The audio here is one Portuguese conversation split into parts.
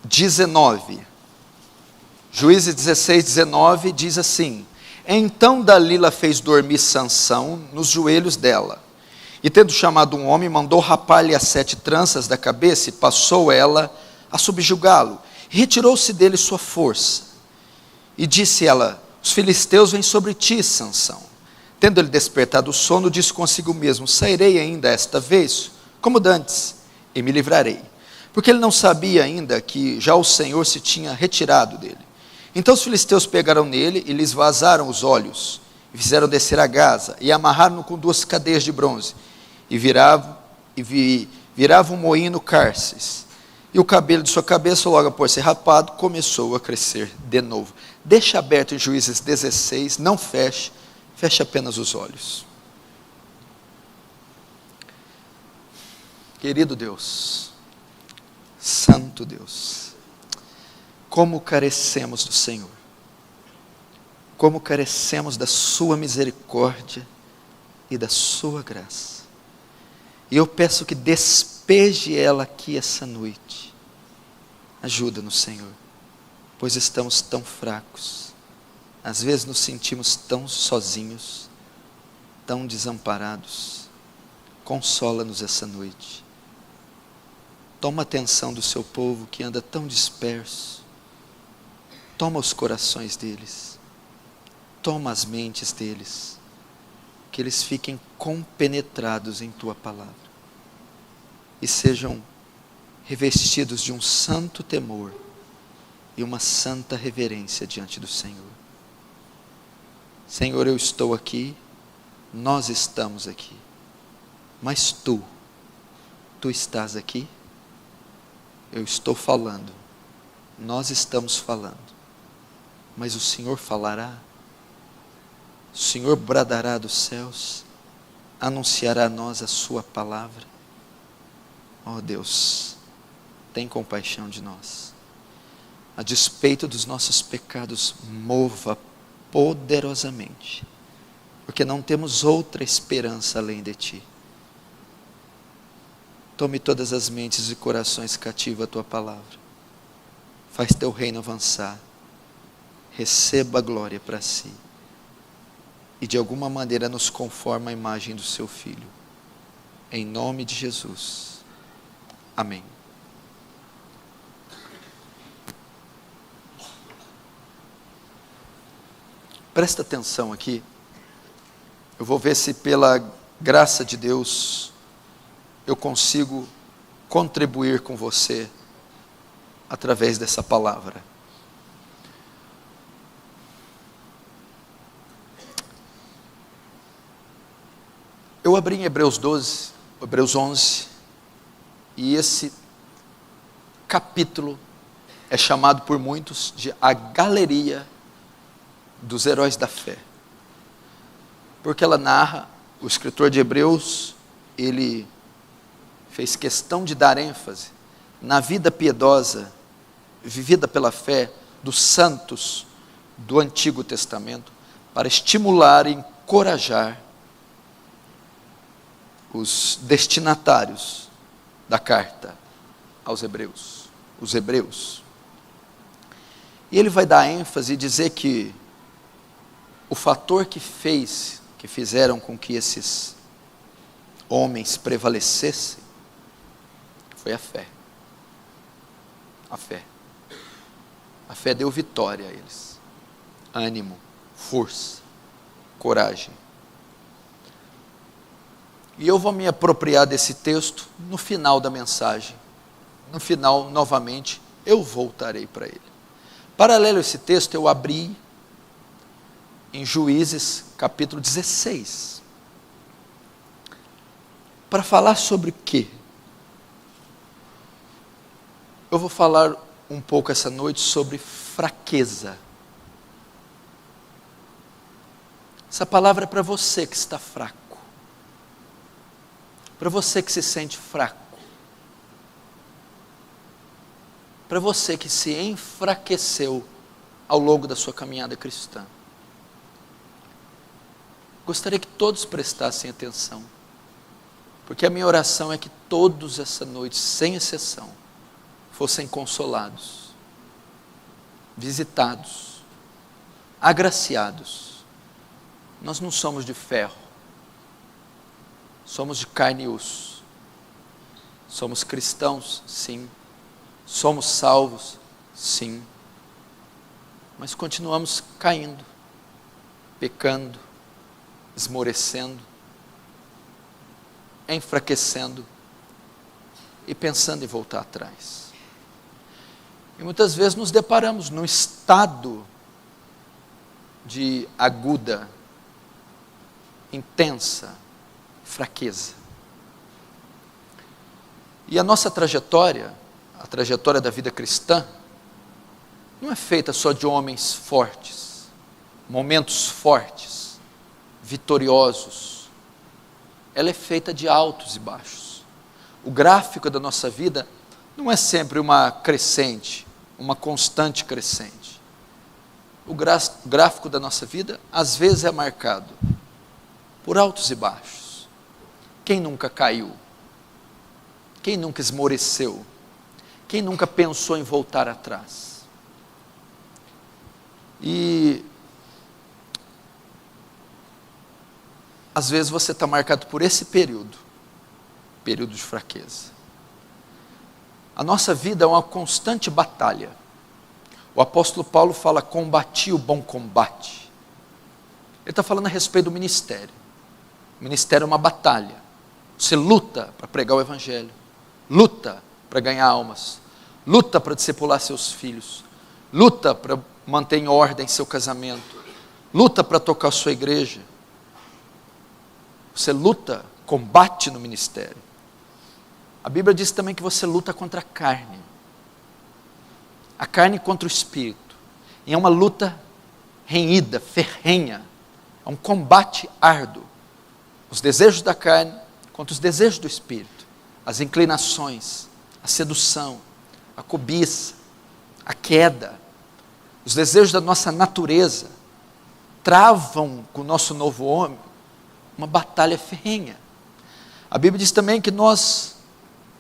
19. Juízes 16, 19 diz assim: então Dalila fez dormir Sansão nos joelhos dela, e tendo chamado um homem, mandou rapar-lhe as 7 tranças da cabeça, e passou ela a subjugá-lo. Retirou-se dele sua força, e disse ela: os filisteus vêm sobre ti, Sansão. Tendo ele despertado o sono, disse consigo mesmo: sairei ainda esta vez, como dantes, e me livrarei. Porque ele não sabia ainda que já o Senhor se tinha retirado dele. Então os filisteus pegaram nele e lhes vazaram os olhos, e fizeram descer a Gaza, e amarraram-no com 2 cadeias de bronze, e viravam um moinho no cárceres. E o cabelo de sua cabeça, logo após ser rapado, começou a crescer de novo. Deixa aberto em Juízes 16, não feche, feche apenas os olhos. Querido Deus, Santo Deus, como carecemos do Senhor, como carecemos da sua misericórdia e da sua graça. E eu peço que despeje ela aqui essa noite. Ajuda-nos, Senhor, pois estamos tão fracos. Às vezes nos sentimos tão sozinhos, tão desamparados. Consola-nos essa noite. Toma a atenção do seu povo que anda tão disperso. Toma os corações deles. Toma as mentes deles. Que eles fiquem compenetrados em tua palavra. E sejam revestidos de um santo temor e uma santa reverência diante do Senhor. Senhor, eu estou aqui, nós estamos aqui, mas Tu estás aqui, eu estou falando, nós estamos falando, mas o Senhor falará, o Senhor bradará dos céus, anunciará a nós a Sua palavra. Ó Deus, tem compaixão de nós. A despeito dos nossos pecados, mova poderosamente, porque não temos outra esperança além de Ti. Tome todas as mentes e corações cativos à Tua palavra. Faz Teu reino avançar. Receba a glória para Si. E de alguma maneira nos conforma à imagem do Seu Filho. Em nome de Jesus. Amém. Presta atenção aqui. Eu vou ver se pela graça de Deus eu consigo contribuir com você através dessa palavra. Eu abri em Hebreus 12, Hebreus 11, e esse capítulo é chamado por muitos de a galeria dos heróis da fé, porque ela narra, o escritor de Hebreus, ele fez questão de dar ênfase na vida piedosa, vivida pela fé, dos santos do Antigo Testamento, para estimular e encorajar os destinatários da carta aos Hebreus, os hebreus. E ele vai dar ênfase e dizer que o fator que fizeram com que esses homens prevalecessem, foi a fé. A fé. A fé deu vitória a eles. Ânimo, força, coragem. E eu vou me apropriar desse texto no final da mensagem. No final, novamente, eu voltarei para ele. Paralelo a esse texto, eu abri em Juízes, capítulo 16. Para falar sobre o quê? Eu vou falar um pouco essa noite sobre fraqueza. Essa palavra é para você que está fraco. Para você que se sente fraco. Para você que se enfraqueceu ao longo da sua caminhada cristã. Gostaria que todos prestassem atenção, porque a minha oração é que todos essa noite, sem exceção, fossem consolados, visitados, agraciados. Nós não somos de ferro, somos de carne e osso. Somos cristãos, sim. Somos salvos, sim. Mas continuamos caindo, pecando, esmorecendo, enfraquecendo e pensando em voltar atrás. E muitas vezes nos deparamos num estado de aguda, intensa fraqueza. E a nossa trajetória, a trajetória da vida cristã, não é feita só de homens fortes, momentos fortes, vitoriosos. Ela é feita de altos e baixos. O gráfico da nossa vida não é sempre uma crescente, uma constante crescente. O gráfico da nossa vida, às vezes, é marcado por altos e baixos. Quem nunca caiu? Quem nunca esmoreceu? Quem nunca pensou em voltar atrás? E às vezes você está marcado por esse período de fraqueza. A nossa vida é uma constante batalha. O apóstolo Paulo fala: combati o bom combate. Ele está falando a respeito do ministério. O ministério é uma batalha. Você luta para pregar o evangelho, luta para ganhar almas, luta para discipular seus filhos, luta para manter em ordem seu casamento, luta para tocar a sua igreja. Você luta, combate no ministério. A Bíblia diz também que você luta contra a carne contra o espírito. E é uma luta renhida, ferrenha, é um combate árduo. Os desejos da carne contra os desejos do espírito, as inclinações, a sedução, a cobiça, a queda, os desejos da nossa natureza travam com o nosso novo homem uma batalha ferrenha. A Bíblia diz também que nós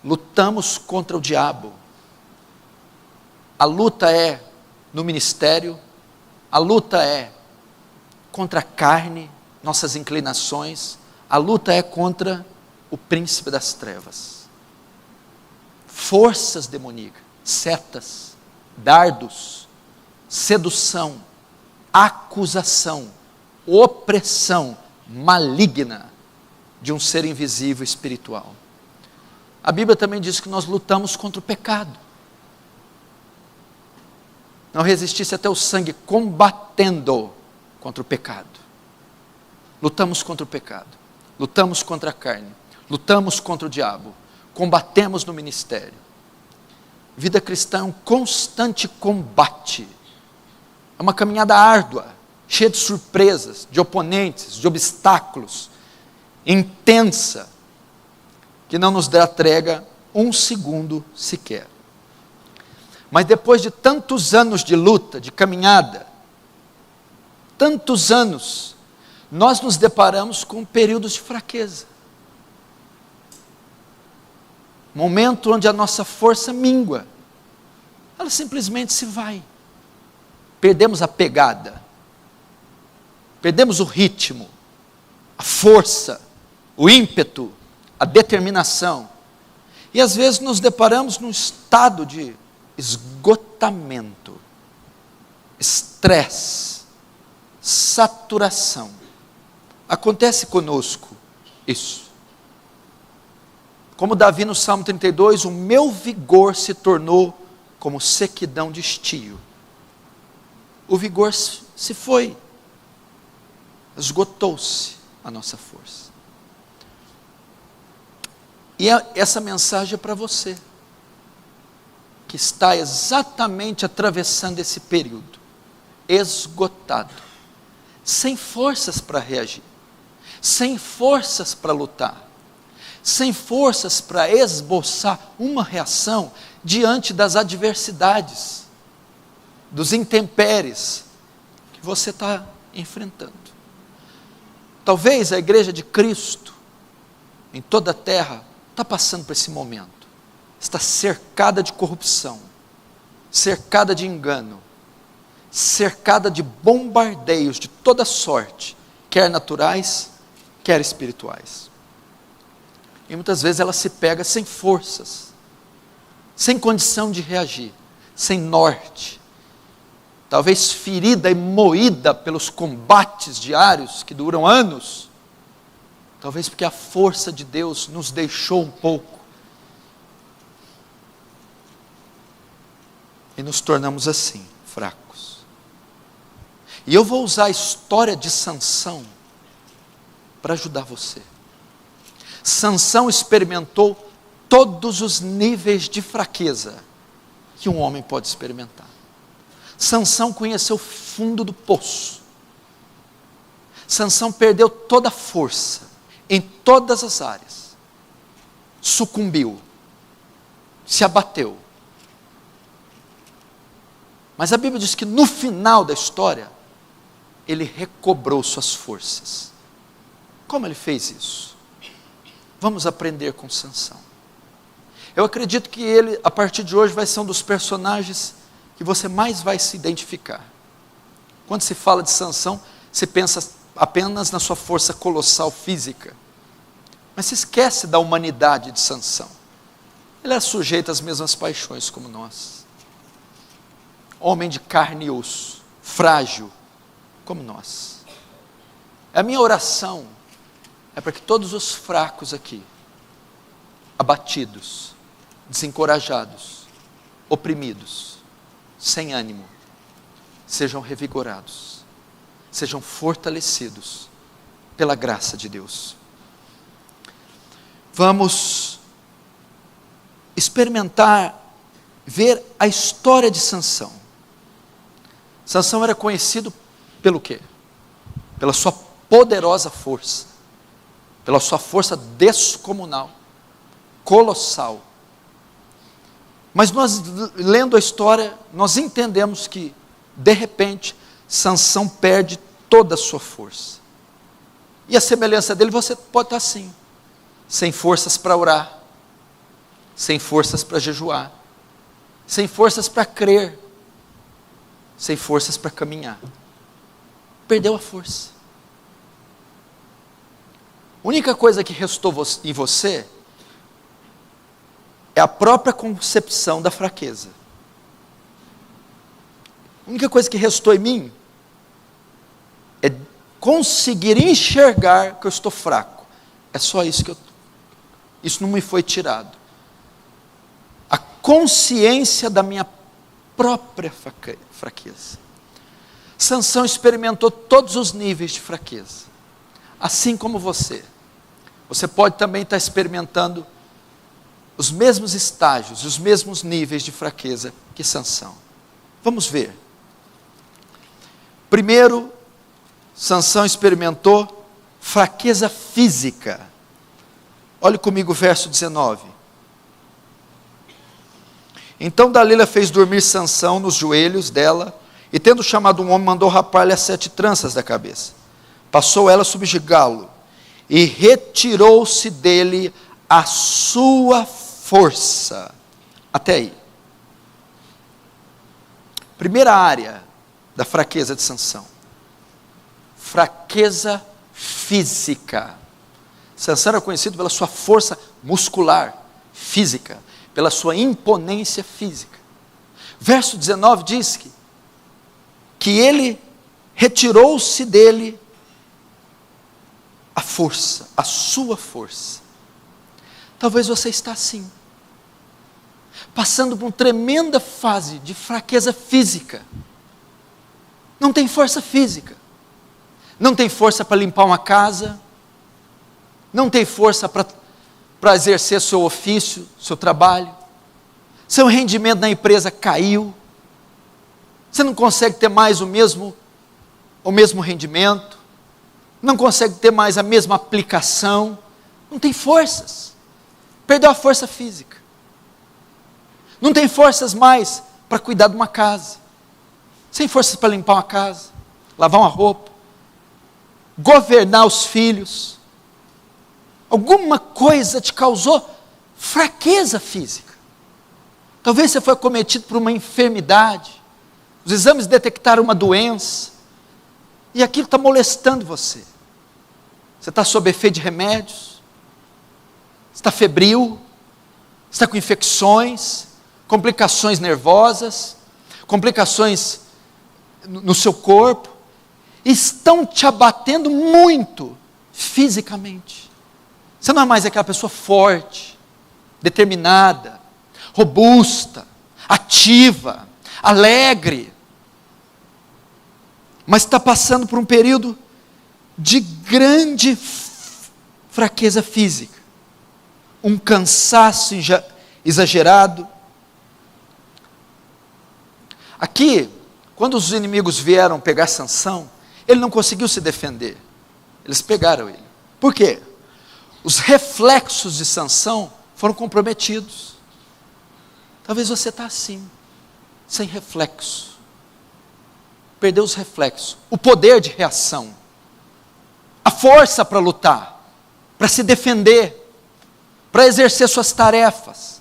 lutamos contra o diabo. A luta é no ministério, a luta é contra a carne, nossas inclinações, a luta é contra o príncipe das trevas. Forças demoníacas, setas, dardos, sedução, acusação, opressão maligna de um ser invisível espiritual. A Bíblia também diz que nós lutamos contra o pecado. Não resistisse até o sangue, combatendo contra o pecado. Lutamos contra o pecado, lutamos contra a carne, lutamos contra o diabo, combatemos no ministério. Vida cristã é um constante combate, é uma caminhada árdua, cheia de surpresas, de oponentes, de obstáculos, intensa, que não nos dá trégua um segundo sequer. Mas depois de tantos anos de luta, de caminhada, tantos anos, nós nos deparamos com períodos de fraqueza. Momento onde a nossa força mingua, ela simplesmente se vai. Perdemos a pegada, perdemos o ritmo, a força, o ímpeto, a determinação. E às vezes nos deparamos num estado de esgotamento, estresse, saturação. Acontece conosco isso. Como Davi no Salmo 32, o meu vigor se tornou como sequidão de estio. O vigor se foi, esgotou-se a nossa força. E essa mensagem é para você, que está exatamente atravessando esse período, esgotado, sem forças para reagir, sem forças para lutar, sem forças para esboçar uma reação diante das adversidades, dos intempéries que você está enfrentando. Talvez a igreja de Cristo, em toda a terra, está passando por esse momento. está cercada de corrupção, cercada de engano, cercada de bombardeios de toda sorte, quer naturais, quer espirituais. E muitas vezes ela se pega sem forças, sem condição de reagir, sem norte, talvez ferida e moída pelos combates diários que duram anos, talvez porque a força de Deus nos deixou um pouco, e nos tornamos assim, fracos. E eu vou usar a história de Sansão para ajudar você. Sansão experimentou todos os níveis de fraqueza que um homem pode experimentar. Sansão conheceu o fundo do poço. Sansão perdeu toda a força em todas as áreas. Sucumbiu, se abateu. Mas a Bíblia diz que no final da história, ele recobrou suas forças. Como ele fez isso? Vamos aprender com Sansão. Eu acredito que ele, a partir de hoje, vai ser um dos personagens que você mais vai se identificar. Quando se fala de Sansão, se pensa apenas na sua força colossal física. Mas se esquece da humanidade de Sansão. Ele é sujeito às mesmas paixões como nós. Homem de carne e osso, frágil como nós. A minha oração é para que todos os fracos aqui, abatidos, desencorajados, oprimidos, sem ânimo, sejam revigorados, sejam fortalecidos pela graça de Deus. Vamos experimentar, ver a história de Sansão. Sansão era conhecido pelo quê? Pela sua poderosa força, pela sua força descomunal, colossal. Mas nós, lendo a história, nós entendemos que, de repente, Sansão perde toda a sua força. E a semelhança dele, você pode estar assim, sem forças para orar, sem forças para jejuar, sem forças para crer, sem forças para caminhar. Perdeu a força. A única coisa que restou em você é a própria concepção da fraqueza. A única coisa que restou em mim é conseguir enxergar que eu estou fraco. É só isso isso não me foi tirado. A consciência da minha própria fraqueza. Sansão experimentou todos os níveis de fraqueza. Assim como você. Você pode também estar experimentando os mesmos estágios, os mesmos níveis de fraqueza que Sansão. Vamos ver. Primeiro, Sansão experimentou fraqueza física. Olhe comigo o verso 19. Então Dalila fez dormir Sansão nos joelhos dela, e tendo chamado um homem, mandou rapar-lhe as 7 tranças da cabeça. Passou ela a subjugá-lo, e retirou-se dele a sua força. Até aí. Primeira área da fraqueza de Sansão. Fraqueza física. Sansão era conhecido pela sua força muscular, física, pela sua imponência física. Verso 19 diz que ele retirou-se dele a força, a sua força. Talvez você está assim, passando por uma tremenda fase de fraqueza física. Não tem força física, não tem força para limpar uma casa, não tem força para exercer seu ofício, seu trabalho, seu rendimento na empresa caiu, você não consegue ter mais o mesmo rendimento, não consegue ter mais a mesma aplicação, não tem forças, perdeu a força física, não tem forças mais para cuidar de uma casa, sem forças para limpar uma casa, lavar uma roupa, governar os filhos. Alguma coisa te causou fraqueza física. Talvez você foi acometido por uma enfermidade. Os exames detectaram uma doença. E aquilo está molestando você. Você está sob efeito de remédios. Você está febril. Você está com infecções, complicações nervosas, complicações no seu corpo. Estão te abatendo muito fisicamente. Você não é mais aquela pessoa forte, determinada, robusta, ativa, alegre, mas está passando por um período de grande fraqueza física, um cansaço exagerado. Aqui, quando os inimigos vieram pegar Sansão, ele não conseguiu se defender, eles pegaram ele. Por quê? Os reflexos de Sansão foram comprometidos. Talvez você está assim, sem reflexo, perdeu os reflexos, o poder de reação, a força para lutar, para se defender, para exercer suas tarefas,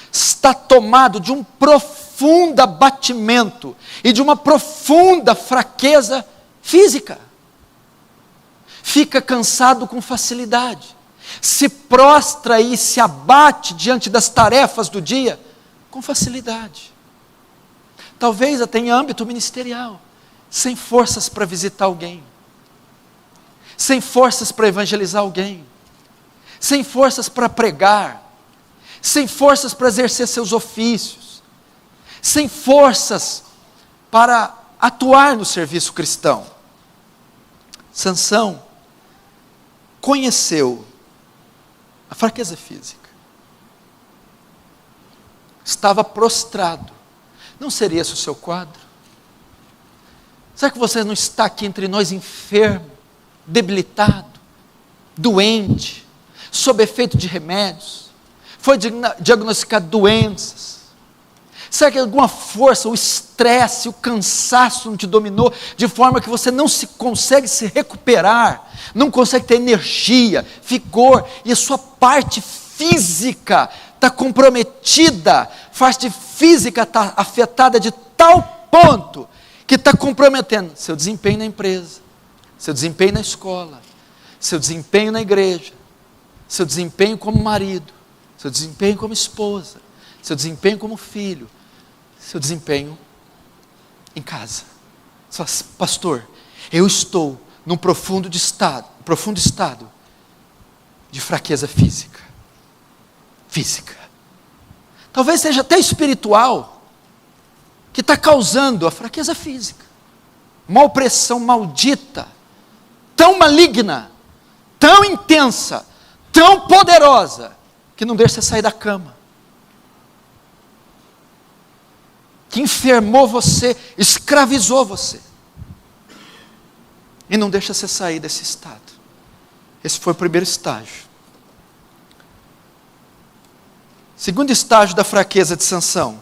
está tomado de um profundo abatimento e de uma profunda fraqueza física. Fica cansado com facilidade, se prostra e se abate diante das tarefas do dia com facilidade. Talvez até em âmbito ministerial, sem forças para visitar alguém, sem forças para evangelizar alguém, sem forças para pregar, sem forças para exercer seus ofícios, sem forças para atuar no serviço cristão. Sansão conheceu a fraqueza física, estava prostrado. Não seria esse o seu quadro? Será que você não está aqui entre nós enfermo, debilitado, doente, sob efeito de remédios, foi diagnosticado doenças? Será que alguma força, o estresse, o cansaço não te dominou, de forma que você não consegue se recuperar, não consegue ter energia, vigor, e a sua parte física está comprometida, a parte física está afetada de tal ponto, que está comprometendo seu desempenho na empresa, seu desempenho na escola, seu desempenho na igreja, seu desempenho como marido, seu desempenho como esposa, seu desempenho como filho, seu desempenho em casa. Você fala, pastor, eu estou num profundo estado de fraqueza física. Talvez seja até espiritual, que está causando a fraqueza física. Uma opressão maldita, tão maligna, tão intensa, tão poderosa, que não deixa você sair da cama, que enfermou você, escravizou você, e não deixa você sair desse estado. Esse foi o primeiro estágio. Segundo estágio da fraqueza de Sansão,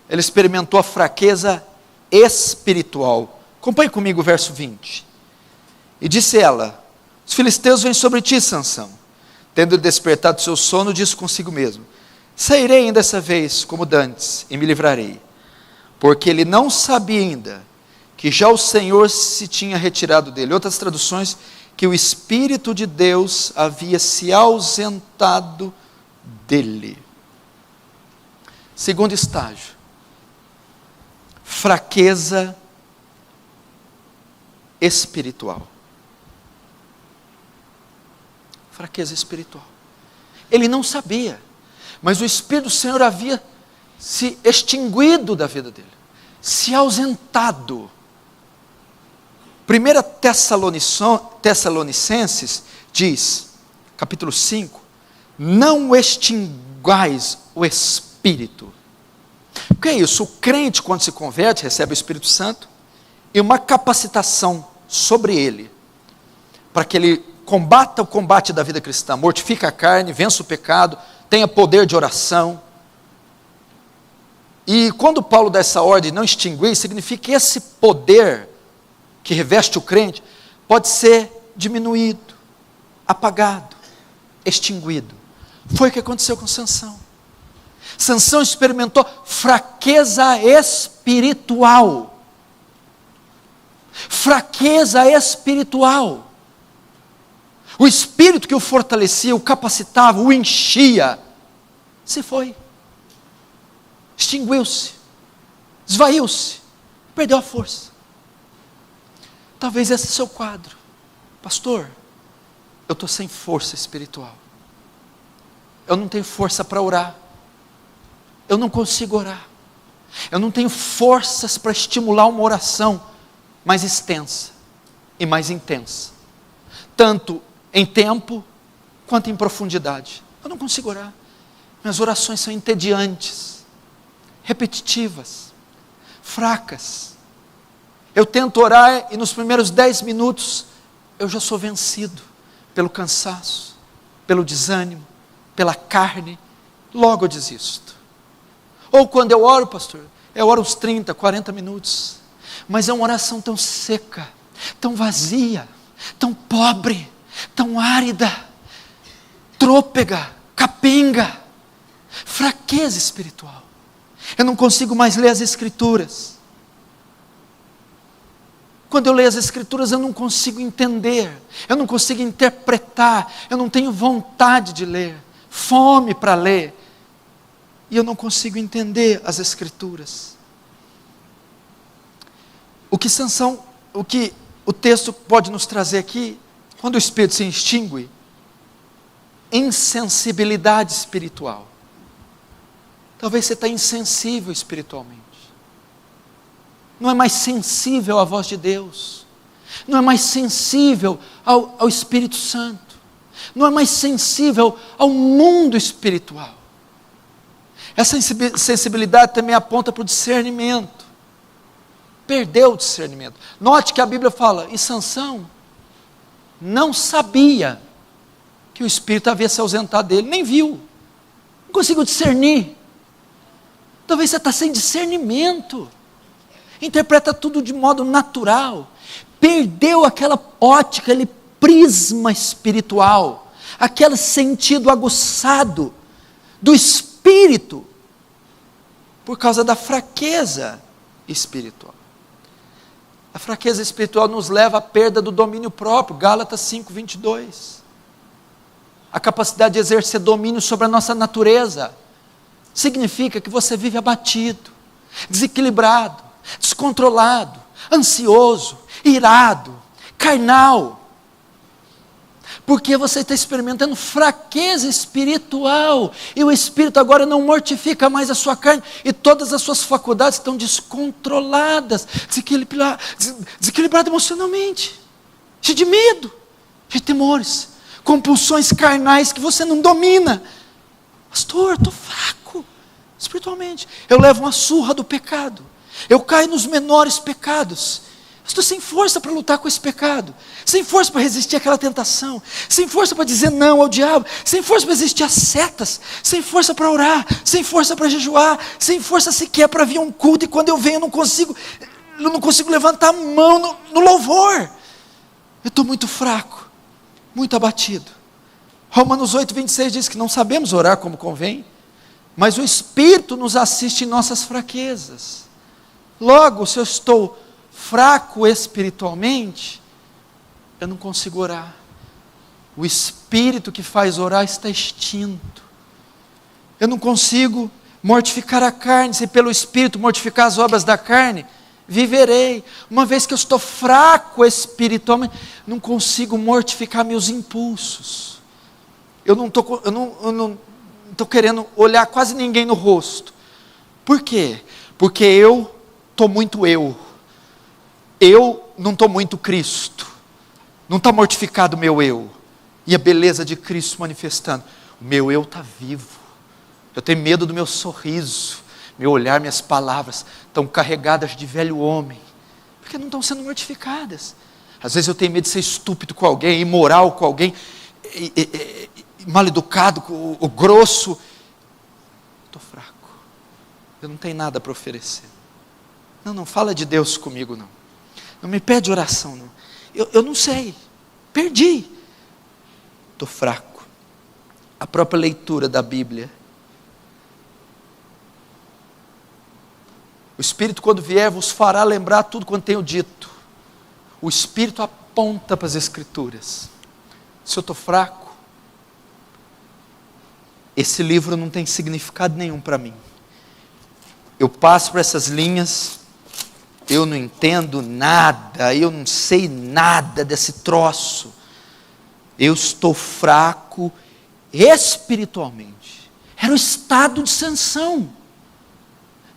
ele experimentou a fraqueza espiritual. Acompanhe comigo o verso 20. E disse ela: os filisteus vêm sobre ti, Sansão. Tendo despertado do seu sono, disse consigo mesmo: sairei ainda dessa vez, como dantes, e me livrarei. Porque ele não sabia ainda que já o Senhor se tinha retirado dele. Outras traduções, que o Espírito de Deus havia se ausentado dele. Segundo estágio, fraqueza espiritual. Fraqueza espiritual. Ele não sabia, mas o Espírito do Senhor havia se extinguido da vida dele, se ausentado. 1 Tessalonicenses diz, capítulo 5, não extingais o Espírito. O que é isso? O crente, quando se converte, recebe o Espírito Santo e uma capacitação sobre ele, para que ele combata o combate da vida cristã, mortifique a carne, vença o pecado, tenha poder de oração. E quando Paulo dá essa ordem de não extinguir, significa que esse poder que reveste o crente pode ser diminuído, apagado, extinguido. Foi o que aconteceu com Sansão. Sansão experimentou fraqueza espiritual. Fraqueza espiritual. O espírito que o fortalecia, o capacitava, o enchia, se foi. Extinguiu-se. Esvaiu-se. Perdeu a força. Talvez esse é o seu quadro. Pastor, eu estou sem força espiritual. Eu não tenho força para orar. Eu não consigo orar. Eu não tenho forças para estimular uma oração mais extensa e mais intensa. Tanto em tempo quanto em profundidade. Eu não consigo orar. Minhas orações são entediantes, repetitivas, fracas. Eu tento orar e nos primeiros 10 minutos eu já sou vencido pelo cansaço, pelo desânimo, pela carne. Logo eu desisto. Ou quando eu oro, pastor, eu oro uns 30, 40 minutos. Mas é uma oração tão seca, tão vazia, tão pobre, tão árida, trôpega, capenga, fraqueza espiritual. Eu não consigo mais ler as Escrituras. Quando eu leio as Escrituras eu não consigo entender, eu não consigo interpretar, eu não tenho vontade de ler, fome para ler, e eu não consigo entender as Escrituras. O que o texto pode nos trazer aqui, quando o Espírito se extingue, insensibilidade espiritual. Talvez você está insensível espiritualmente. Não é mais sensível à voz de Deus. Não é mais sensível ao Espírito Santo. Não é mais sensível ao mundo espiritual. Essa sensibilidade também aponta para o discernimento. Perdeu o discernimento. Note que a Bíblia fala, e Sansão não sabia que o Espírito havia se ausentado dele, nem viu, não conseguiu discernir. Talvez você está sem discernimento, interpreta tudo de modo natural, perdeu aquela ótica, aquele prisma espiritual, aquele sentido aguçado do Espírito, por causa da fraqueza espiritual. A fraqueza espiritual nos leva à perda do domínio próprio, Gálatas 5:22. A capacidade de exercer domínio sobre a nossa natureza, significa que você vive abatido, desequilibrado, descontrolado, ansioso, irado, carnal, porque você está experimentando fraqueza espiritual, e o Espírito agora não mortifica mais a sua carne, e todas as suas faculdades estão descontroladas, desequilibrado emocionalmente, cheio de medo, cheio de temores, compulsões carnais que você não domina. Pastor, estou fraco espiritualmente, eu levo uma surra do pecado, eu caio nos menores pecados, estou sem força para lutar com esse pecado, sem força para resistir àquela tentação, sem força para dizer não ao diabo, sem força para resistir às setas, sem força para orar, sem força para jejuar, sem força sequer para vir a um culto, e quando eu venho eu não consigo levantar a mão no louvor, eu estou muito fraco, muito abatido. Romanos 8:26 diz que não sabemos orar como convém, mas o Espírito nos assiste em nossas fraquezas. Logo, se eu estou fraco espiritualmente, eu não consigo orar. O Espírito que faz orar está extinto. Eu não consigo mortificar a carne. Se pelo Espírito mortificar as obras da carne, viverei. Uma vez que eu estou fraco espiritualmente, não consigo mortificar meus impulsos. Eu não estou querendo olhar quase ninguém no rosto. Por quê? Porque eu estou muito eu não estou muito Cristo, não está mortificado o meu eu, e a beleza de Cristo manifestando, o meu eu está vivo, eu tenho medo do meu sorriso, meu olhar, minhas palavras, estão carregadas de velho homem, porque não estão sendo mortificadas. Às vezes eu tenho medo de ser estúpido com alguém, imoral com alguém, mal educado, o grosso, estou fraco, eu não tenho nada para oferecer. Não fala de Deus comigo não. Não me pede oração não. Eu não sei. Perdi. Estou fraco. A própria leitura da Bíblia O Espírito, quando vier, vos fará lembrar tudo quanto tenho dito. O Espírito aponta para as Escrituras. Se eu estou fraco, esse livro não tem significado nenhum para mim. Eu passo por essas linhas, eu não entendo nada, eu não sei nada desse troço. Eu estou fraco espiritualmente. Era o estado de Sansão.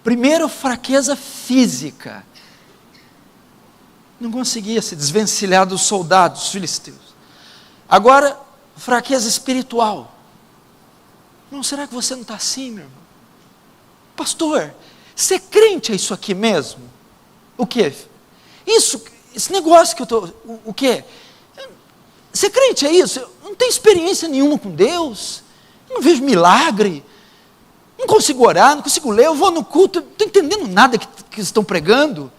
Primeiro, fraqueza física. Não conseguia se desvencilhar dos soldados filisteus. Agora, fraqueza espiritual. Não, será que você não está assim, meu irmão? Pastor, ser crente é isso aqui mesmo? O quê? Esse negócio que eu estou... O quê? Ser crente é isso? Eu não tenho experiência nenhuma com Deus. Eu não vejo milagre. Não consigo orar, não consigo ler. Eu vou no culto, não estou entendendo nada que estão pregando.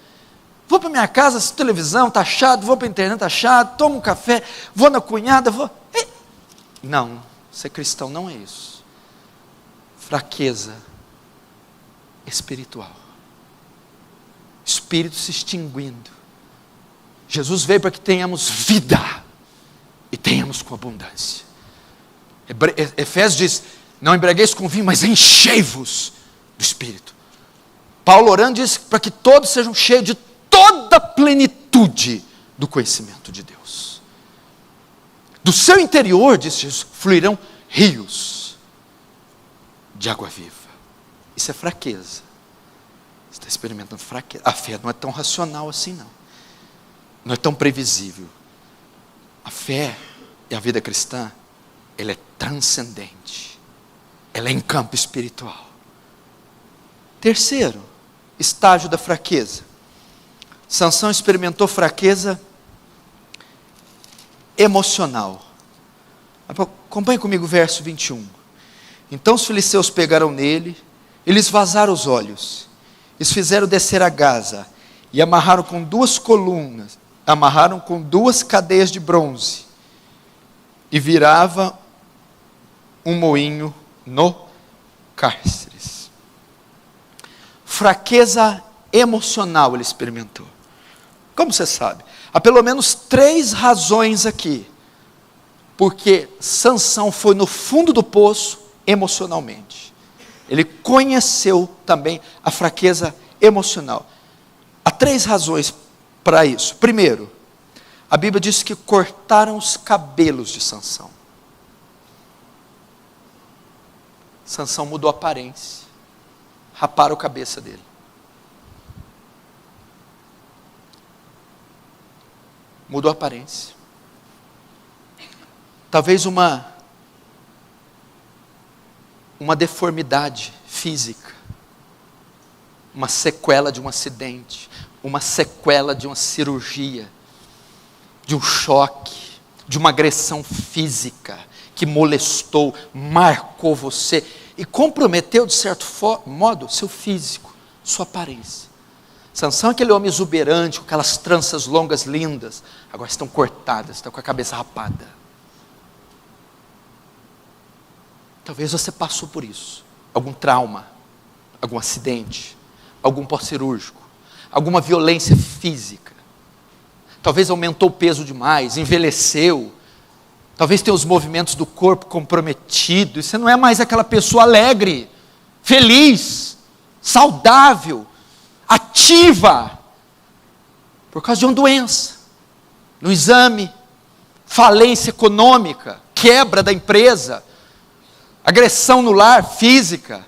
Vou para minha casa, assisto televisão, está chato. Vou para a internet, está chato. Tomo um café, vou na cunhada, vou... Não, ser cristão não é isso. Fraqueza espiritual. Espírito se extinguindo. Jesus veio para que tenhamos vida e tenhamos com abundância. Efésios diz: não embriagueis com vinho, mas enchei-vos do Espírito. Paulo orando diz para que todos sejam cheios de toda a plenitude do conhecimento de Deus. Do seu interior, diz Jesus, fluirão rios de água viva. Isso é fraqueza. Você está experimentando fraqueza. A fé não é tão racional assim, não. Não é tão previsível. A fé e a vida cristã, ela é transcendente. Ela é em campo espiritual. Terceiro estágio da fraqueza. Sansão experimentou fraqueza emocional. Acompanhe comigo o verso 21. Então os filisteus pegaram nele, eles vazaram os olhos, eles fizeram descer a Gaza, e amarraram com 2 colunas, amarraram com 2 cadeias de bronze, e virava um moinho no cárceres. Fraqueza emocional ele experimentou. Como você sabe? Há pelo menos 3 razões aqui, porque Sansão foi no fundo do poço emocionalmente. Ele conheceu também a fraqueza emocional. Há 3 razões para isso. Primeiro, a Bíblia diz que cortaram os cabelos de Sansão. Sansão mudou a aparência. Raparam a cabeça dele. Mudou a aparência. Talvez uma deformidade física, uma sequela de um acidente, uma sequela de uma cirurgia, de um choque, de uma agressão física que molestou, marcou você e comprometeu de certo modo seu físico, sua aparência. Sansão é aquele homem exuberante, com aquelas tranças longas lindas, agora estão cortadas, estão com a cabeça rapada. Talvez você passou por isso, algum trauma, algum acidente, algum pós-cirúrgico, alguma violência física. Talvez aumentou o peso demais, envelheceu, talvez tenha os movimentos do corpo comprometidos, você não é mais aquela pessoa alegre, feliz, saudável, ativa, por causa de uma doença, no exame, falência econômica, quebra da empresa, agressão no lar, física,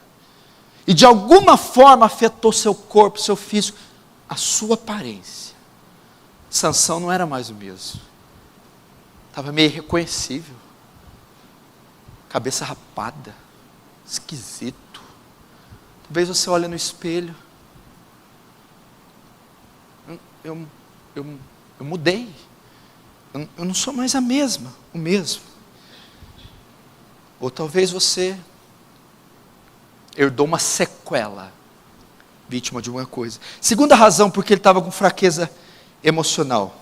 e de alguma forma afetou seu corpo, seu físico, a sua aparência. Sansão não era mais o mesmo, estava meio irreconhecível, cabeça rapada, esquisito. Talvez você olhe no espelho, eu mudei, eu não sou mais o mesmo. Ou talvez você herdou uma sequela, vítima de uma coisa. Segunda razão, porque ele estava com fraqueza emocional.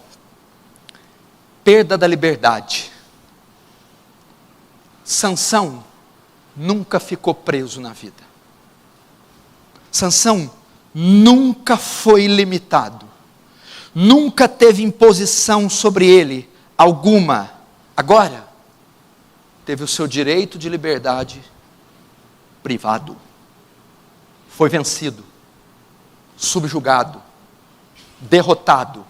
Perda da liberdade. Sansão nunca ficou preso na vida. Sansão nunca foi limitado, nunca teve imposição sobre ele alguma. Agora, teve o seu direito de liberdade privado, foi vencido, subjugado, derrotado,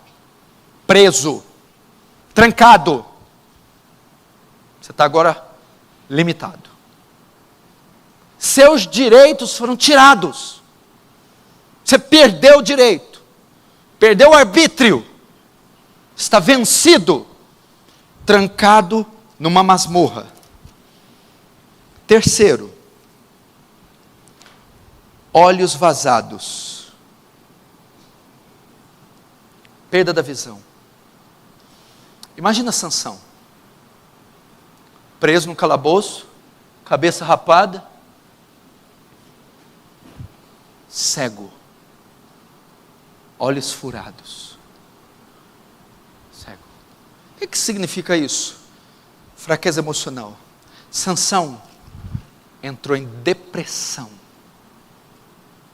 preso, trancado. Você está agora limitado. Seus direitos foram tirados. Você perdeu o direito, perdeu o arbítrio, está vencido, trancado numa masmorra. Terceiro, olhos vazados, perda da visão. Imagina Sansão, preso no calabouço, cabeça rapada, cego, olhos furados, cego. O que significa isso? Fraqueza emocional. Sansão entrou em depressão.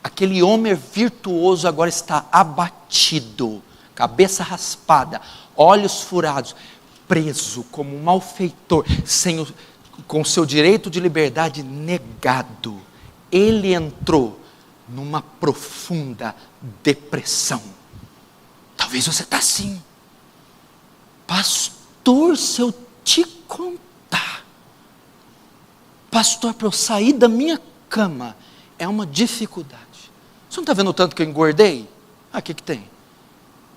Aquele homem virtuoso agora está abatido, cabeça raspada, olhos furados, preso como um malfeitor, com o seu direito de liberdade negado. Ele entrou numa profunda depressão. Talvez você está assim. Pastor, se eu te contar, pastor, para eu sair da minha cama, é uma dificuldade. Você não está vendo o tanto que eu engordei? O que tem?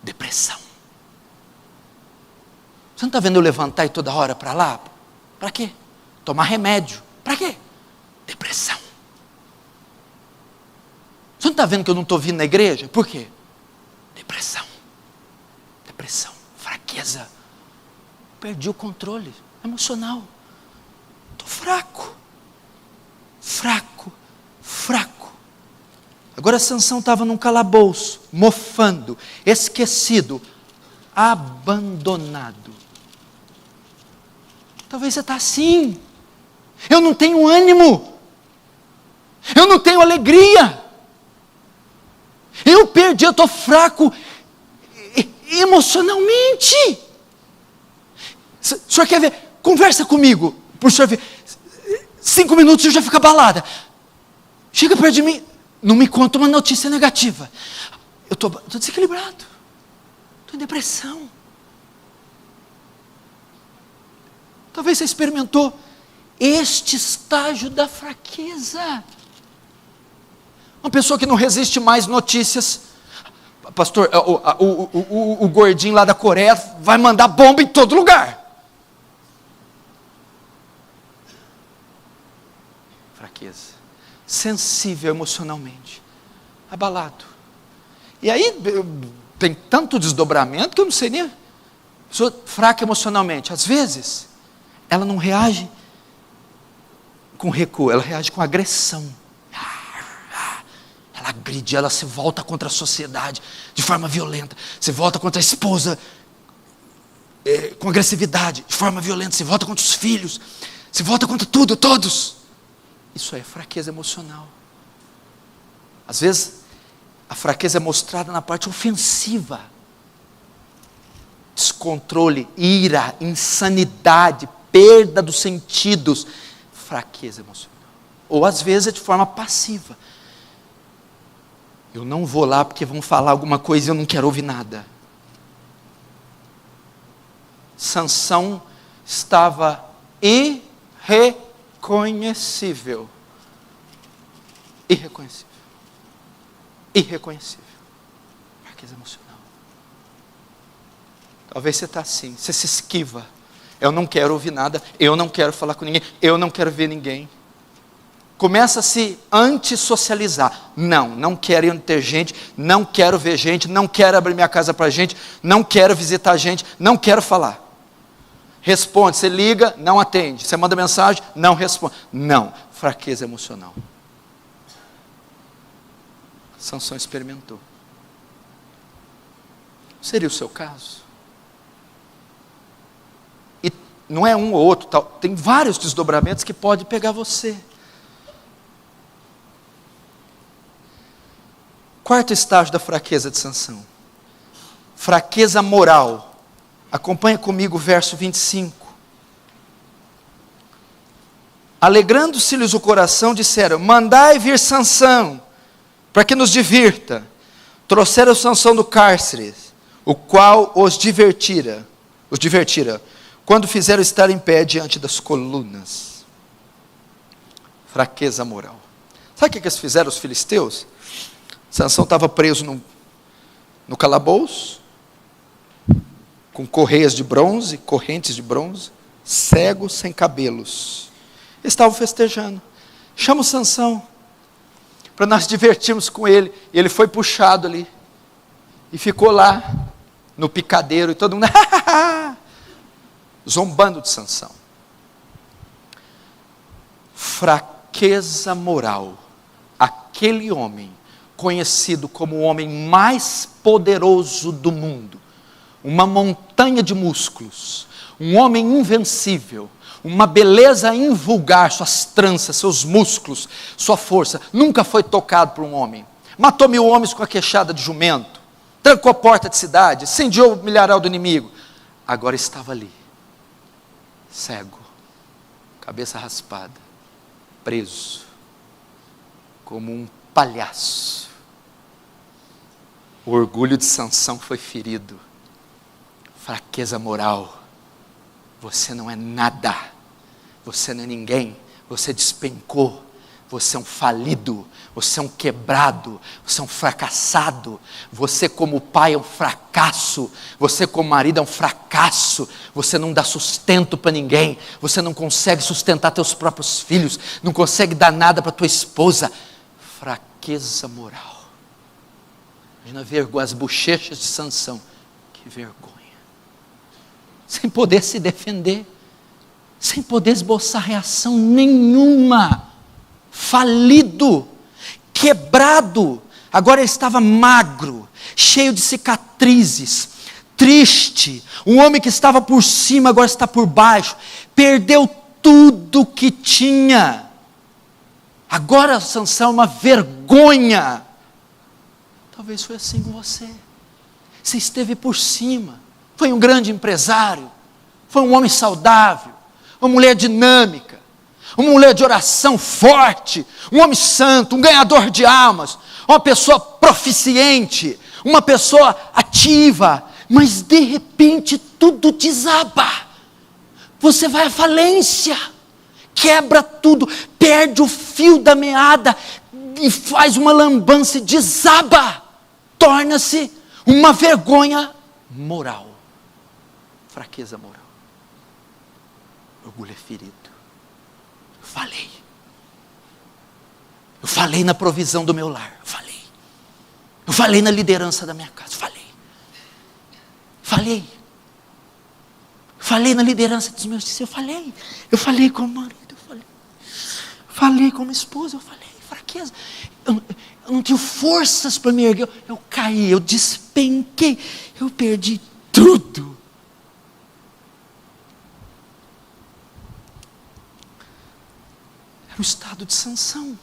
Depressão. Você não está vendo eu levantar e toda hora para lá? Para quê? Tomar remédio. Para quê? Depressão. Você não está vendo que eu não estou vindo na igreja? Por quê? Depressão. Depressão. Fraqueza. Perdi o controle emocional. Estou fraco. Fraco. Fraco. Agora Sansão estava num calabouço, mofando, esquecido, abandonado. Talvez você está assim. Eu não tenho ânimo. Eu não tenho alegria. Eu perdi, eu estou fraco emocionalmente. O senhor quer ver? Conversa comigo. Por senhor ver. 5 minutos e eu já fico abalada. Chega perto de mim. Não me conta uma notícia negativa. Eu estou desequilibrado. Estou em depressão. Talvez você experimentou este estágio da fraqueza. Uma pessoa que não resiste mais notícias. Pastor, o gordinho lá da Coreia vai mandar bomba em todo lugar. Fraqueza. Sensível emocionalmente. Abalado. E aí tem tanto desdobramento que eu não sei nem. Pessoa fraca emocionalmente. Às vezes, ela não reage com recuo, ela reage com agressão. Ela agride, ela se volta contra a sociedade de forma violenta. Se volta contra a esposa com agressividade, de forma violenta. Se volta contra os filhos. Se volta contra tudo, todos. Isso é fraqueza emocional. Às vezes, a fraqueza é mostrada na parte ofensiva. Descontrole, ira, insanidade, perda dos sentidos. Fraqueza emocional. Ou às vezes é de forma passiva. Eu não vou lá porque vão falar alguma coisa e eu não quero ouvir nada. Sansão estava irreconhecível. Irreconhecível. Irreconhecível. Fraqueza emocional. Talvez você está assim, você se esquiva. Eu não quero ouvir nada, eu não quero falar com ninguém, eu não quero ver ninguém. Começa a se antissocializar. Não quero ir ter gente, não quero ver gente, não quero abrir minha casa para gente, não quero visitar gente, não quero falar. Responde, você liga, não atende. Você manda mensagem, não responde. Não, fraqueza emocional. Sansão experimentou. Seria o seu caso? E não é um ou outro, tem vários desdobramentos que pode pegar você. Quarto estágio da fraqueza de Sansão. Fraqueza moral. Acompanha comigo o verso 25. Alegrando-se-lhes o coração, disseram: mandai vir Sansão, para que nos divirta. Trouxeram Sansão do cárcere, o qual os divertira, quando fizeram estar em pé diante das colunas. Fraqueza moral. Sabe o que eles fizeram, os filisteus? Sansão estava preso no calabouço, com correias de bronze, correntes de bronze, cego, sem cabelos. Eles estavam festejando. Chama o Sansão, para nós divertirmos com ele. E ele foi puxado ali, e ficou lá, no picadeiro, e todo mundo, zombando de Sansão. Fraqueza moral. Aquele homem, conhecido como o homem mais poderoso do mundo, uma montanha de músculos, um homem invencível, uma beleza invulgar, suas tranças, seus músculos, sua força, nunca foi tocado por um homem. Matou 1000 homens com a queixada de jumento, trancou a porta de cidade, incendiou o milharal do inimigo. Agora estava ali, cego, cabeça raspada, preso, como um palhaço. O orgulho de Sansão foi ferido. Fraqueza moral. Você não é nada. Você não é ninguém. Você despencou. Você é um falido. Você é um quebrado. Você é um fracassado. Você como pai é um fracasso. Você como marido é um fracasso. Você não dá sustento para ninguém. Você não consegue sustentar teus próprios filhos. Não consegue dar nada para tua esposa. Fraqueza moral. Imagina vergonha, as bochechas de Sansão. Que vergonha. Sem poder se defender. Sem poder esboçar reação nenhuma. Falido. Quebrado. Agora ele estava magro. Cheio de cicatrizes. Triste. Um homem que estava por cima agora está por baixo. Perdeu tudo que tinha. Agora Sansão é uma vergonha. Talvez foi assim com você. Você esteve por cima. Foi um grande empresário. Foi um homem saudável. Uma mulher dinâmica. Uma mulher de oração forte. Um homem santo. Um ganhador de almas. Uma pessoa proficiente. Uma pessoa ativa. Mas de repente tudo desaba. Você vai à falência. Quebra tudo, perde o fio da meada e faz uma lambança e desaba. Torna-se uma vergonha moral. Fraqueza moral. Orgulho é ferido. Eu falei na provisão do meu lar. Eu falei na liderança da minha casa. Falei na liderança dos meus filhos. Eu falei como marido. Falei como esposa, fraqueza. Eu não tenho forças para me erguer. Eu caí, eu despenquei, eu perdi tudo. Era o estado de Sansão.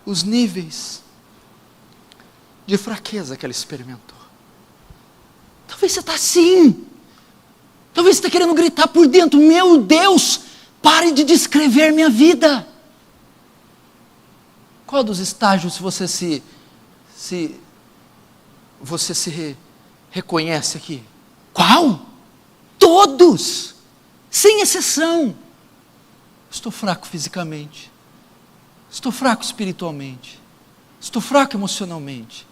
Os níveis de fraqueza que ela experimentou. Talvez você está assim. Talvez você está querendo gritar por dentro: meu Deus, pare de descrever minha vida. Qual dos estágios você se reconhece aqui? Qual? Todos, sem exceção. Estou fraco fisicamente. Estou fraco espiritualmente. Estou fraco emocionalmente.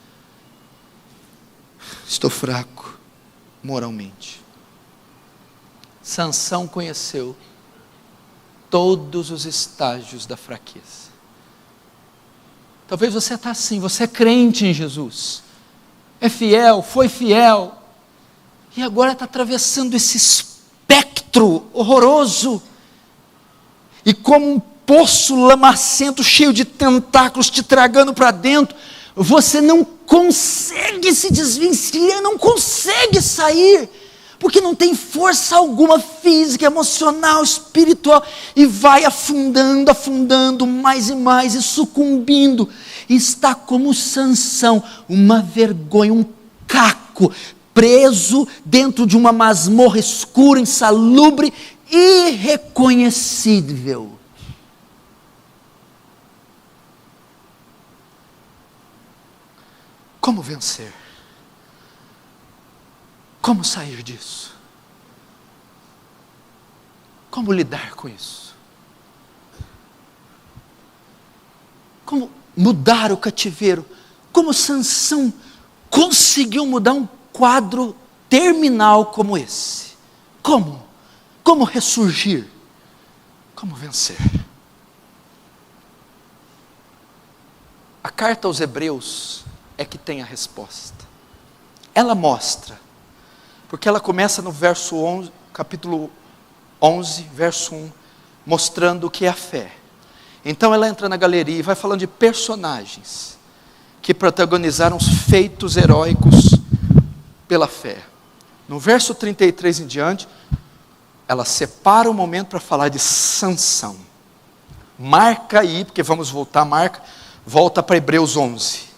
Estou fraco moralmente. Sansão conheceu todos os estágios da fraqueza. Talvez você está assim, você é crente em Jesus, é fiel, foi fiel, e agora está atravessando esse espectro horroroso, e como um poço lamacento cheio de tentáculos te tragando para dentro, você não consegue se desvencilhar, não consegue sair, porque não tem força alguma física, emocional, espiritual, e vai afundando mais e mais, e sucumbindo, e está como Sansão, uma vergonha, um caco, preso dentro de uma masmorra escura, insalubre, irreconhecível. Como vencer? Como sair disso? Como lidar com isso? Como mudar o cativeiro? Como Sansão conseguiu mudar um quadro terminal como esse? Como? Como ressurgir? Como vencer? A carta aos Hebreus é que tem a resposta. Ela mostra, porque ela começa no verso 11, capítulo 11, verso 1, mostrando o que é a fé. Então ela entra na galeria e vai falando de personagens que protagonizaram os feitos heróicos pela fé. No verso 33 em diante, ela separa o momento para falar de Sansão. Marca aí, porque vamos voltar, volta para Hebreus 11.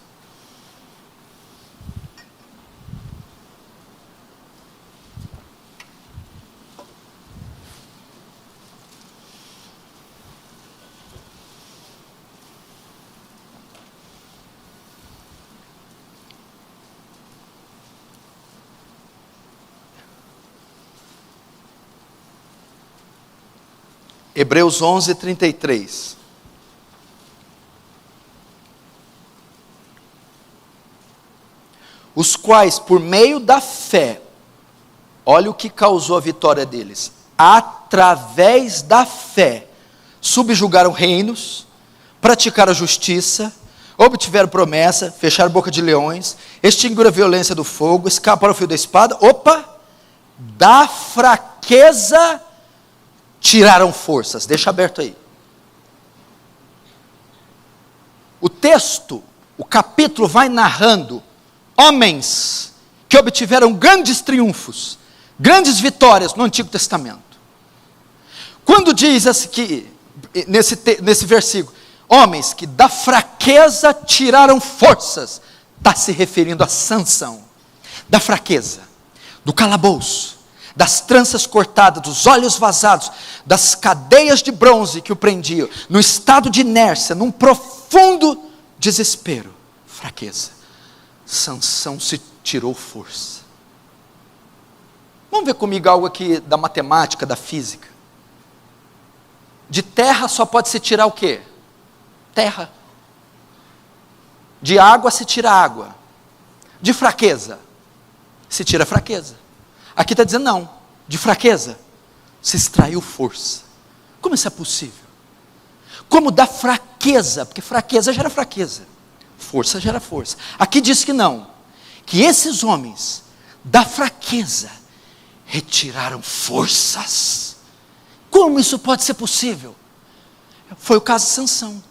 Hebreus 11, 33. Os quais, por meio da fé, olha o que causou a vitória deles, através da fé, subjugaram reinos, praticaram a justiça, obtiveram promessa, fecharam a boca de leões, extinguiram a violência do fogo, escaparam ao fio da espada, da fraqueza tiraram forças. Deixa aberto aí. O texto, o capítulo vai narrando homens que obtiveram grandes triunfos, grandes vitórias no Antigo Testamento. Quando diz assim que, nesse versículo, homens que da fraqueza tiraram forças, está se referindo a Sansão, da fraqueza, do calabouço, das tranças cortadas, dos olhos vazados, das cadeias de bronze que o prendiam, no estado de inércia, num profundo desespero, fraqueza. Sansão se tirou força. Vamos ver comigo algo aqui da matemática, da física. De terra só pode se tirar o quê? Terra. De água se tira água. De fraqueza se tira fraqueza. Aqui está dizendo não, de fraqueza se extraiu força. Como isso é possível? Como da fraqueza, porque fraqueza gera fraqueza, força gera força. Aqui diz que não, que esses homens da fraqueza retiraram forças. Como isso pode ser possível? Foi o caso de Sansão.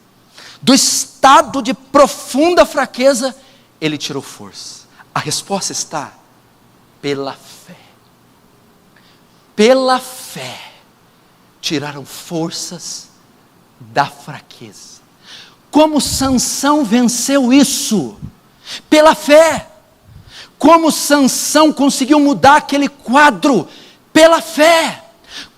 Do estado de profunda fraqueza, ele tirou força. A resposta está pela fé. Pela fé, tiraram forças da fraqueza. Como Sansão venceu isso? Pela fé. Como Sansão conseguiu mudar aquele quadro? Pela fé.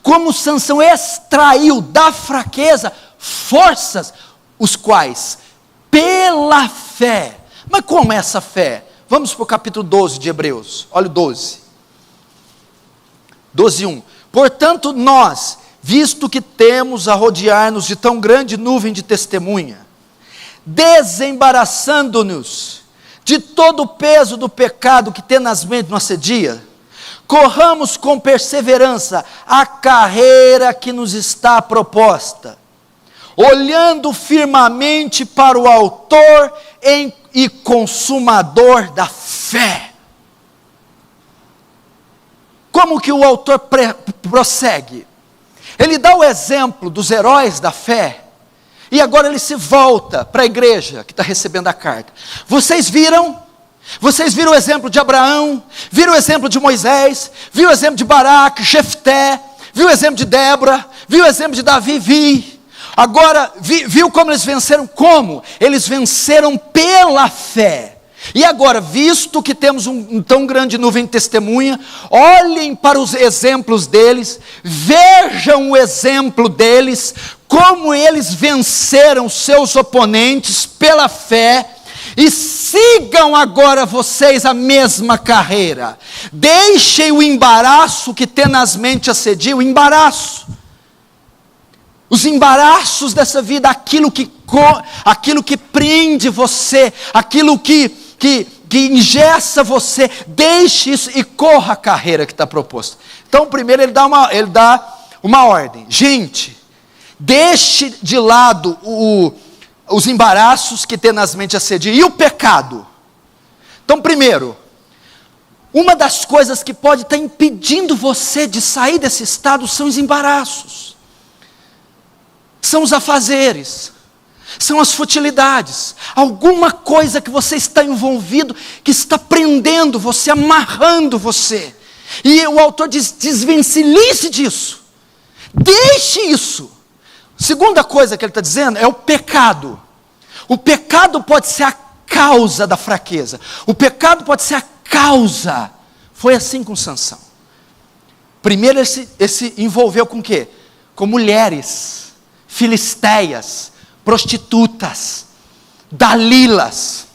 Como Sansão extraiu da fraqueza forças, os quais, pela fé. Mas como é essa fé? Vamos para o capítulo 12 de Hebreus, olha o 12. 12:1. Portanto nós, visto que temos a rodear-nos de tão grande nuvem de testemunha, desembaraçando-nos de todo o peso do pecado que tenazmente nos assedia, corramos com perseverança a carreira que nos está proposta, olhando firmemente para o autor e consumador da fé. Como que o autor prossegue? Ele dá o exemplo dos heróis da fé, e agora ele se volta para a igreja que está recebendo a carta. Vocês viram o exemplo de Abraão, viram o exemplo de Moisés, viram o exemplo de Baraque, Jefté, viu o exemplo de Débora, viu o exemplo de Davi, Agora, viu como eles venceram? Como? Eles venceram pela fé. E agora, visto que temos um tão grande nuvem de testemunha, olhem para os exemplos deles, vejam o exemplo deles, como eles venceram seus oponentes pela fé, e sigam agora vocês a mesma carreira. Deixem o embaraço que tenazmente assedia, o embaraço. Os embaraços dessa vida, aquilo que prende você, aquilo que engessa você, deixe isso e corra a carreira que está proposta. Então, primeiro ele dá uma ordem. Gente, deixe de lado os embaraços que tenazmente assediam e o pecado. Então, primeiro, uma das coisas que pode estar impedindo você de sair desse estado são os embaraços, são os afazeres, são as futilidades, alguma coisa que você está envolvido, que está prendendo você, amarrando você, e o autor diz, desvencilhe-se disso, deixe isso. Segunda coisa que ele está dizendo é o pecado. O pecado pode ser a causa da fraqueza, o pecado pode ser a causa. Foi assim com Sansão. Primeiro ele se envolveu com o quê? Com mulheres, filisteias, prostitutas, dalilas,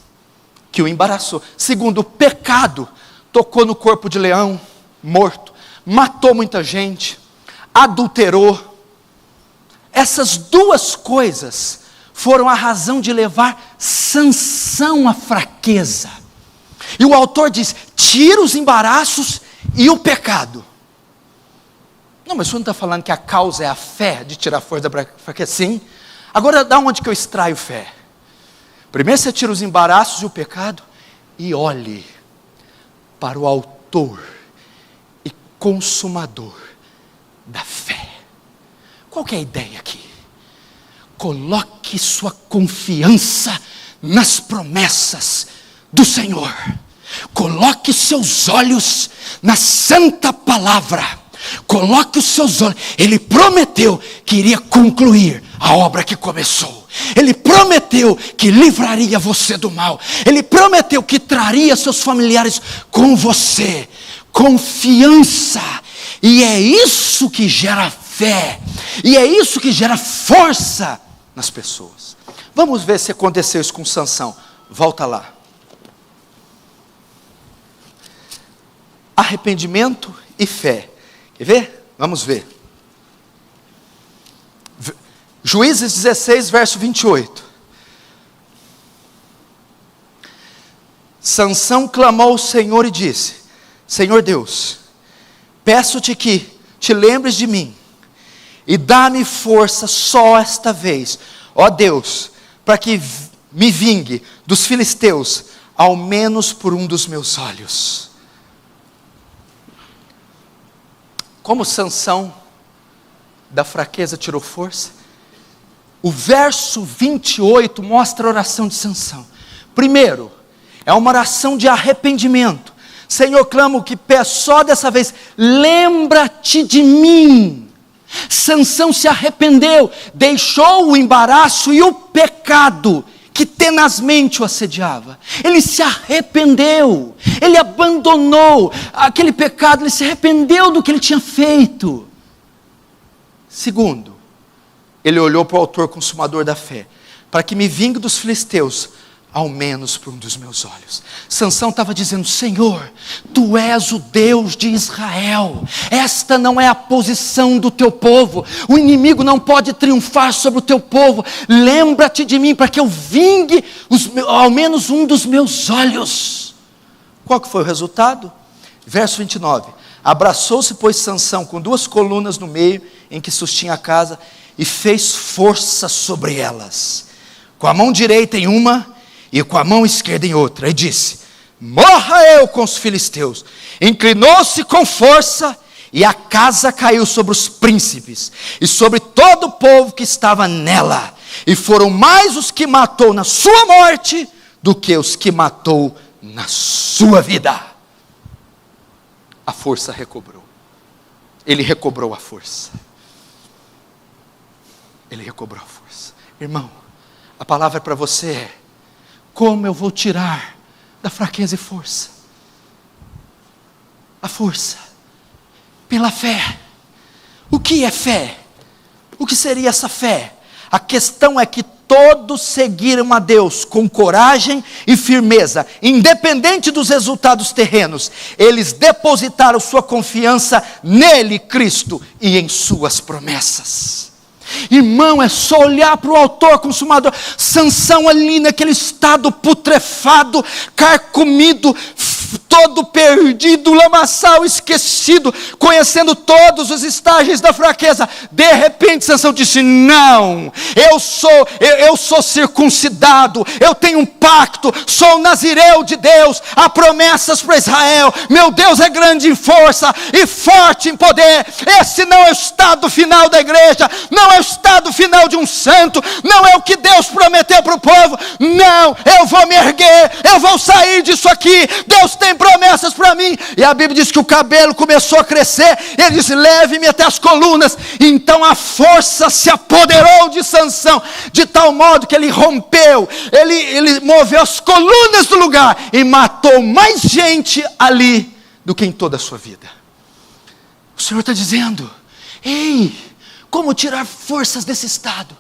que o embaraçou. Segundo, o pecado tocou no corpo de leão, morto, matou muita gente, adulterou. Essas duas coisas foram a razão de levar Sansão à fraqueza. E o autor diz, tira os embaraços e o pecado. Não, mas o senhor não está falando que a causa é a fé de tirar a força da fraqueza? Sim. Agora, da onde que eu extraio fé? Primeiro você tira os embaraços e o pecado e olhe para o autor e consumador da fé. Qual que é a ideia aqui? Coloque sua confiança nas promessas do Senhor. Coloque seus olhos na santa palavra. Coloque os seus olhos. Ele prometeu que iria concluir a obra que começou. Ele prometeu que livraria você do mal. Ele prometeu que traria seus familiares com você. Confiança. E é isso que gera fé. E é isso que gera força nas pessoas. Vamos ver se aconteceu isso com Sansão. Volta lá. Arrependimento e fé. Quer ver? Vamos ver. Juízes 16, verso 28. Sansão clamou ao Senhor e disse, Senhor Deus, peço-te que te lembres de mim e dá-me força só esta vez, ó Deus, para que me vingue dos filisteus, ao menos por um dos meus olhos. Como Sansão da fraqueza tirou força? O verso 28 mostra a oração de Sansão. Primeiro, é uma oração de arrependimento. Senhor, clamo que peço só dessa vez, lembra-te de mim. Sansão se arrependeu, deixou o embaraço e o pecado que tenazmente o assediava. Ele se arrependeu, ele abandonou aquele pecado, ele se arrependeu do que ele tinha feito. Segundo, ele olhou para o autor consumador da fé, para que me vingue dos filisteus, ao menos por um dos meus olhos. Sansão estava dizendo, Senhor, tu és o Deus de Israel, esta não é a posição do teu povo, o inimigo não pode triunfar sobre o teu povo, lembra-te de mim, para que eu vingue ao menos um dos meus olhos. Qual que foi o resultado? Verso 29, abraçou-se pois Sansão com duas colunas no meio, em que sustinha a casa, e fez força sobre elas, com a mão direita em uma, e com a mão esquerda em outra, e disse, morra eu com os filisteus. Inclinou-se com força, e a casa caiu sobre os príncipes, e sobre todo o povo que estava nela, e foram mais os que matou na sua morte, do que os que matou na sua vida. A força recobrou, ele recobrou a força. ele recobrou a força. Irmão, a palavra para você é: como eu vou tirar da fraqueza e força? A força, pela fé. O que é fé? O que seria essa fé? A questão é que todos seguiram a Deus com coragem e firmeza, independente dos resultados terrenos. Eles depositaram sua confiança nele, Cristo, e em suas promessas. Irmão, é só olhar para o autor consumador. Sansão ali naquele estado putrefado, carcomido, todo perdido, lamaçal, esquecido, conhecendo todos os estágios da fraqueza. De repente Sansão disse: não, eu sou circuncidado, eu tenho um pacto, sou nazireu de Deus, há promessas para Israel, meu Deus é grande em força e forte em poder. Esse não é o estado final da igreja, não é o estado final de um santo, não é o que Deus prometeu para o povo. Não, eu vou me erguer, eu vou sair disso aqui, Deus tem promessas para mim. E a Bíblia diz que o cabelo começou a crescer, ele disse: leve-me até as colunas. Então a força se apoderou de Sansão, de tal modo que ele rompeu, ele moveu as colunas do lugar, e matou mais gente ali, do que em toda a sua vida. O Senhor está dizendo: ei, como tirar forças desse estado?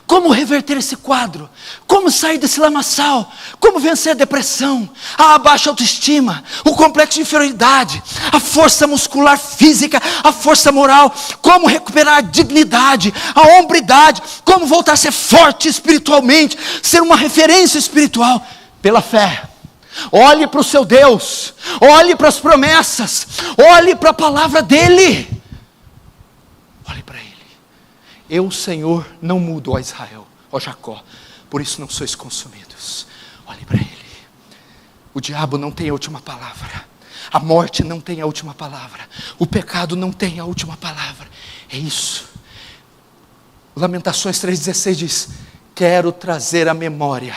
Como reverter esse quadro? Como sair desse lamaçal? Como vencer a depressão, a baixa autoestima, o complexo de inferioridade, a força muscular física, a força moral? Como recuperar a dignidade, a hombridade? Como voltar a ser forte espiritualmente, ser uma referência espiritual? Pela fé. Olhe para o seu Deus, olhe para as promessas, olhe para a palavra dEle. Olhe para Ele. Eu, Senhor, não mudo, ó Israel, ó Jacó, por isso não sois consumidos. Olhe para Ele. O diabo não tem a última palavra, a morte não tem a última palavra, o pecado não tem a última palavra. É isso. Lamentações 3,16 diz: quero trazer à memória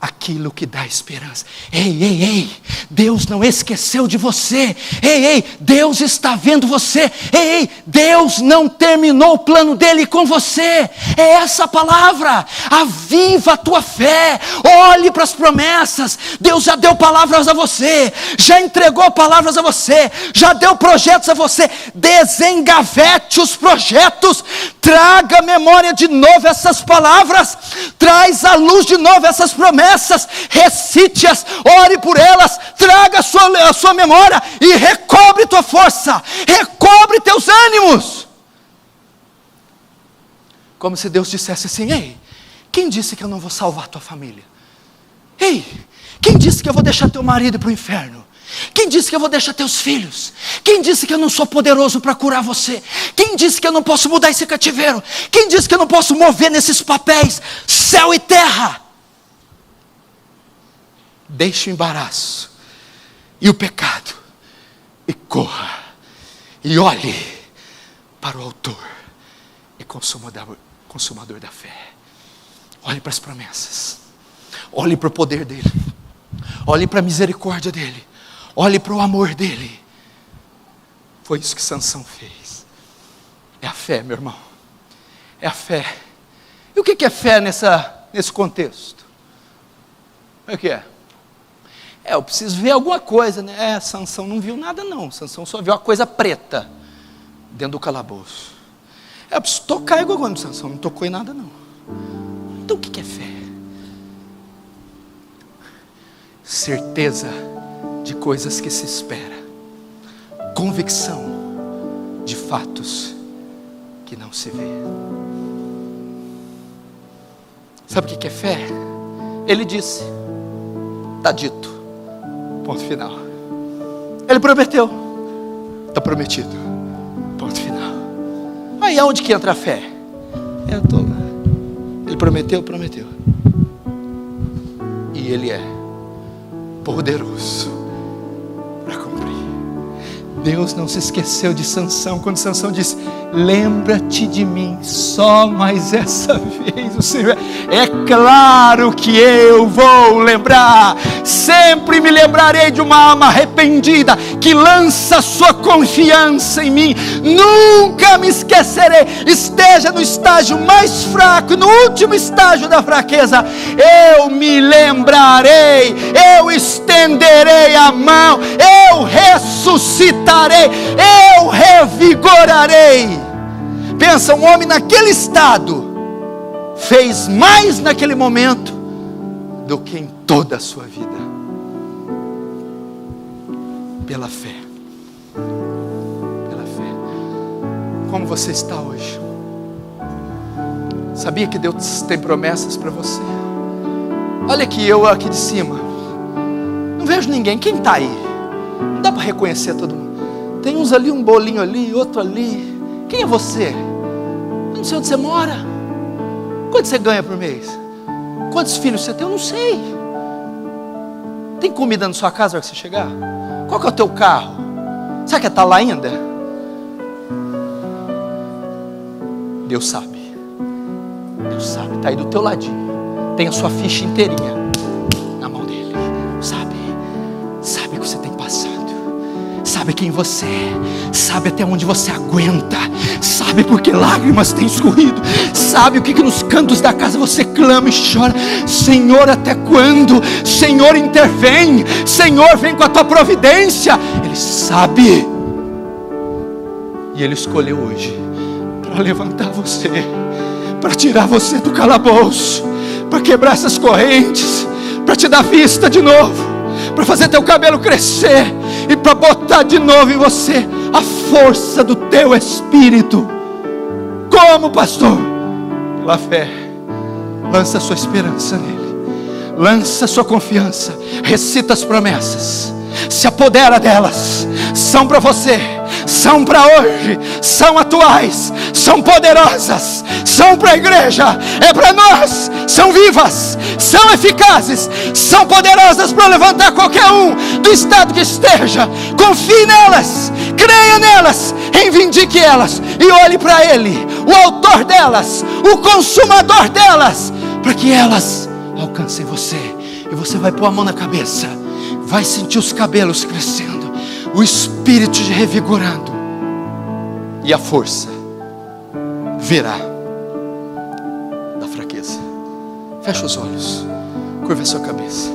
aquilo que dá esperança. Ei, Deus não esqueceu de você. Ei, Deus está vendo você. Ei, Deus não terminou o plano dele com você. É essa a palavra. Aviva a tua fé, olhe para as promessas. Deus já deu palavras a você, já entregou palavras a você, já deu projetos a você. Desengavete os projetos, traga à memória de novo essas palavras, traz à luz de novo essas promessas, recite-as, ore por elas, traga a sua memória e recobre tua força, recobre teus ânimos. Como se Deus dissesse assim: ei, quem disse que eu não vou salvar tua família? Ei, quem disse que eu vou deixar teu marido para o inferno? Quem disse que eu vou deixar teus filhos? Quem disse que eu não sou poderoso para curar você? Quem disse que eu não posso mudar esse cativeiro? Quem disse que eu não posso mover nesses papéis céu e terra? Deixe o embaraço e o pecado e corra e olhe para o autor e consumador da fé. Olhe para as promessas, olhe para o poder dele, olhe para a misericórdia dele, olhe para o amor dele. Foi isso que Sansão fez. É a fé, meu irmão, é a fé. E o que é fé nesse contexto? O que é? Eu preciso ver alguma coisa, né? Sansão não viu nada não, Sansão só viu uma coisa preta dentro do calabouço. Eu preciso tocar igual quando Sansão não tocou em nada não. Então o que é fé? Certeza de coisas que se espera, convicção de fatos que não se vê. Sabe o que é fé? Ele disse: está dito. Ponto final. Ele prometeu, está prometido. Ponto final. Aí aonde que entra a fé? Ele prometeu. E Ele é poderoso para cumprir. Deus não se esqueceu de Sansão quando Sansão disse: lembra-te de mim só mais essa vez. O Senhor, é claro que eu vou lembrar, sempre me lembrarei de uma alma arrependida, que lança sua confiança em mim, nunca me esquecerei, esteja no estágio mais fraco, no último estágio da fraqueza, eu me lembrarei, eu estenderei a mão, eu ressuscitarei, eu revigorarei. Pensa, um homem naquele estado fez mais naquele momento do que em toda a sua vida, pela fé. Pela fé. Como você está hoje? Sabia que Deus tem promessas para você? Olha aqui, eu aqui de cima não vejo ninguém. Quem está aí? Não dá para reconhecer todo mundo. Tem uns ali, um bolinho ali, outro ali. Quem é você? Eu não sei onde você mora. Quanto você ganha por mês? Quantos filhos você tem? Eu não sei. Tem comida na sua casa na hora que você chegar? Qual que é o teu carro? Será que está lá ainda? Deus sabe. Deus sabe, está aí do teu ladinho. Tem a sua ficha inteirinha na mão dele. Sabe o que você tem passado. Sabe quem você é. Sabe até onde você aguenta. Sabe porque lágrimas têm escorrido. Sabe o que nos cantos da casa você clama e chora. Senhor, até quando? Senhor, intervém. Senhor, vem com a tua providência. Ele sabe. E Ele escolheu hoje para levantar você, para tirar você do calabouço, para quebrar essas correntes, para te dar vista de novo, para fazer teu cabelo crescer e para botar de novo em você a força do teu espírito. Como, pastor? Pela fé. Lança a sua esperança nele, lança a sua confiança, recita as promessas, se apodera delas. São para você, são para hoje, são atuais, são poderosas, são para a igreja, é para nós, são vivas, são eficazes, são poderosas para levantar qualquer um do estado que esteja. Confie nelas, creia nelas, reivindique elas e olhe para Ele, o autor delas, o consumador delas, para que elas alcancem você. E você vai pôr a mão na cabeça, vai sentir os cabelos crescendo, o espírito te revigorando, e a força virá da fraqueza. Fecha os olhos, curva a sua cabeça.